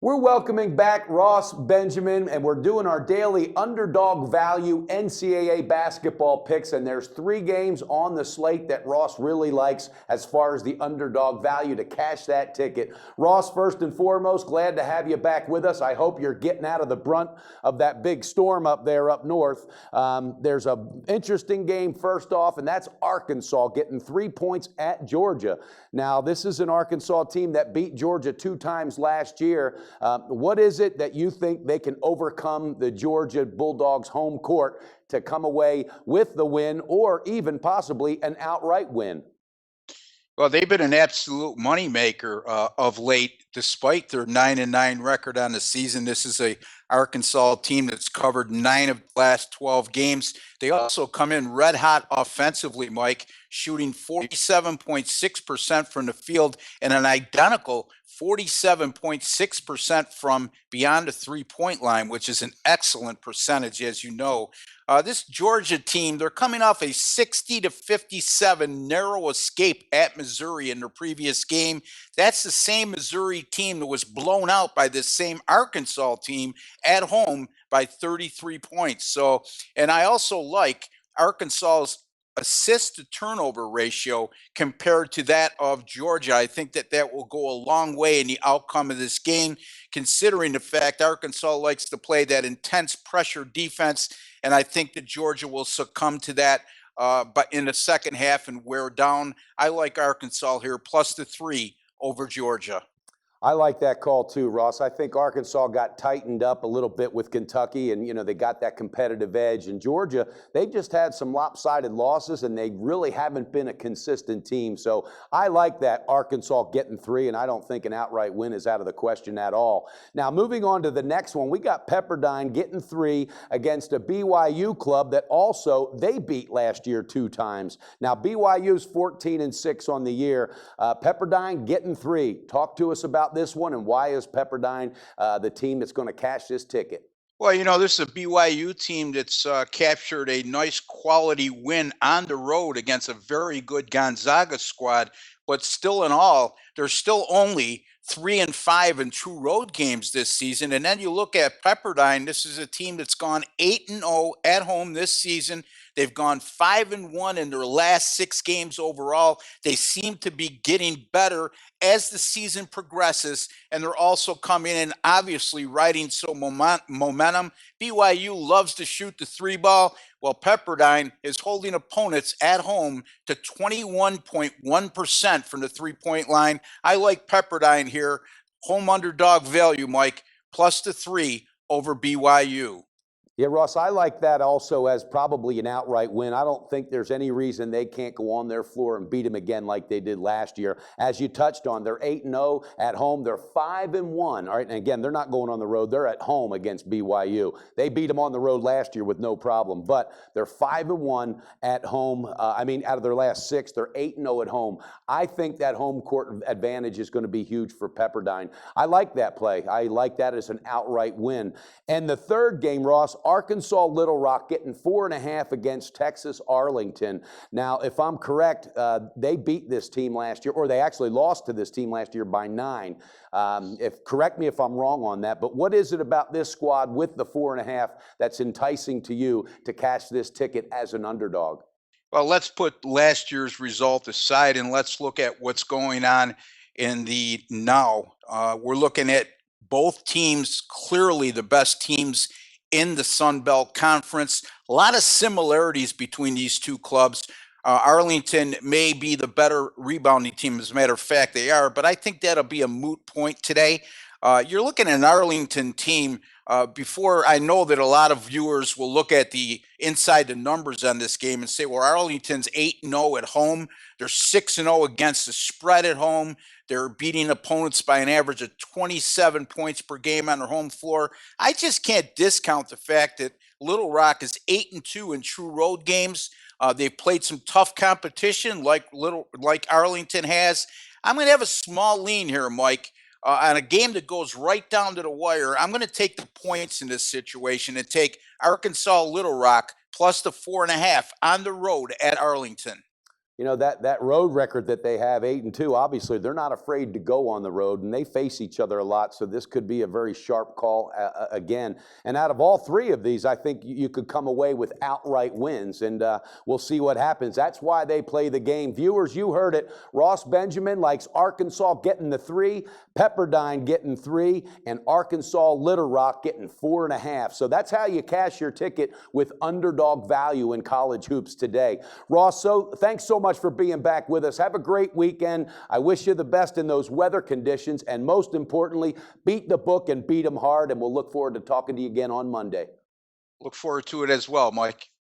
We're welcoming back Ross Benjamin, and we're doing our daily underdog value NCAA basketball picks. And there's 3 games on the slate that Ross really likes as far as the underdog value to cash that ticket. Ross, first and foremost, glad to have you back with us. I hope you're getting out of the brunt of that big storm up there up north. There's an interesting game first off, and that's Arkansas getting 3 points at Georgia. Now, this is an Arkansas team that beat Georgia 2 times last year. What is it that you think they can overcome the Georgia Bulldogs home court to come away with the win or even possibly an outright win? Well, they've been an absolute moneymaker of late, despite their 9-9 record on the season. This is a Arkansas team that's covered 9 of the last 12 games. They also come in red hot offensively, Mike, shooting 47.6% from the field and an identical 47.6% from beyond the three-point line, which is an excellent percentage, as you know. This Georgia team, they're coming off a 60-57 narrow escape at Missouri in their previous game. That's the same Missouri team that was blown out by this same Arkansas team at home by 33 points. So, and I also like Arkansas's assist to turnover ratio compared to that of Georgia. I think that that will go a long way in the outcome of this game, considering the fact Arkansas likes to play that intense pressure defense. And I think that Georgia will succumb to that but in the second half and wear down. I like Arkansas here, plus the 3 over Georgia. I like that call too, Ross. I think Arkansas got tightened up a little bit with Kentucky, and they got that competitive edge. And Georgia, they've just had some lopsided losses, and they really haven't been a consistent team. So I like that Arkansas getting 3, and I don't think an outright win is out of the question at all. Now, moving on to the next one, we got Pepperdine getting 3 against a BYU club that also they beat last year 2 times. Now, BYU's 14-6 on the year. Pepperdine getting 3. Talk to us about this one, and why is Pepperdine the team that's going to cash this ticket? Well, this is a BYU team that's captured a nice quality win on the road against a very good Gonzaga squad. But still in all, they're still only 3-5 in 2 road games this season. And then you look at Pepperdine, this is a team that's gone 8-0 at home this season. They've gone 5-1 in their last 6 games overall. They seem to be getting better as the season progresses, and they're also coming in, obviously, riding some momentum. BYU loves to shoot the 3-ball. Well, Pepperdine is holding opponents at home to 21.1% from the 3-point line. I like Pepperdine here. Home underdog value, Mike, plus the 3 over BYU. Yeah, Ross, I like that also as probably an outright win. I don't think there's any reason they can't go on their floor and beat them again like they did last year. As you touched on, they're 8-0 at home. They're 5-1. All right, and again, they're not going on the road. They're at home against BYU. They beat them on the road last year with no problem, but they're 5-1 at home. Out of their last 6, they're 8-0 at home. I think that home court advantage is going to be huge for Pepperdine. I like that play. I like that as an outright win. And the third game, Ross, Arkansas Little Rock getting 4.5 against Texas Arlington. Now, if I'm correct, they beat this team last year, or they actually lost to this team last year by 9. Correct me if I'm wrong on that, but what is it about this squad with the 4.5 that's enticing to you to cash this ticket as an underdog? Well, let's put last year's result aside and let's look at what's going on in the now. We're looking at both teams, clearly the best teams in the Sun Belt Conference. A lot of similarities between these 2 clubs. Arlington may be the better rebounding team. As a matter of fact, they are, but I think that'll be a moot point today. You're looking at an Arlington team. Before, I know that a lot of viewers will look at the inside the numbers on this game and say, well, Arlington's 8-0 at home. They're 6-0 against the spread at home. They're beating opponents by an average of 27 points per game on their home floor. I just can't discount the fact that Little Rock is 8-2 in true road games. They've played some tough competition like Arlington has. I'm going to have a small lean here, Mike. On a game that goes right down to the wire, I'm going to take the points in this situation and take Arkansas Little Rock plus the 4.5 on the road at Arlington. you know, that road record that they have, 8-2, obviously they're not afraid to go on the road, and they face each other a lot, so this could be a very sharp call again. And out of all three of these, I think you could come away with outright wins, and we'll see what happens. That's why they play the game. Viewers, you heard it. Ross Benjamin likes Arkansas getting the 3, Pepperdine getting 3, and Arkansas Little Rock getting 4.5. So that's how you cash your ticket with underdog value in college hoops today. Ross, so thanks so much for being back with us. Have a great weekend. I wish you the best in those weather conditions, and most importantly, beat the book and beat them hard, and we'll look forward to talking to you again on Monday. Look forward to it as well, Mike.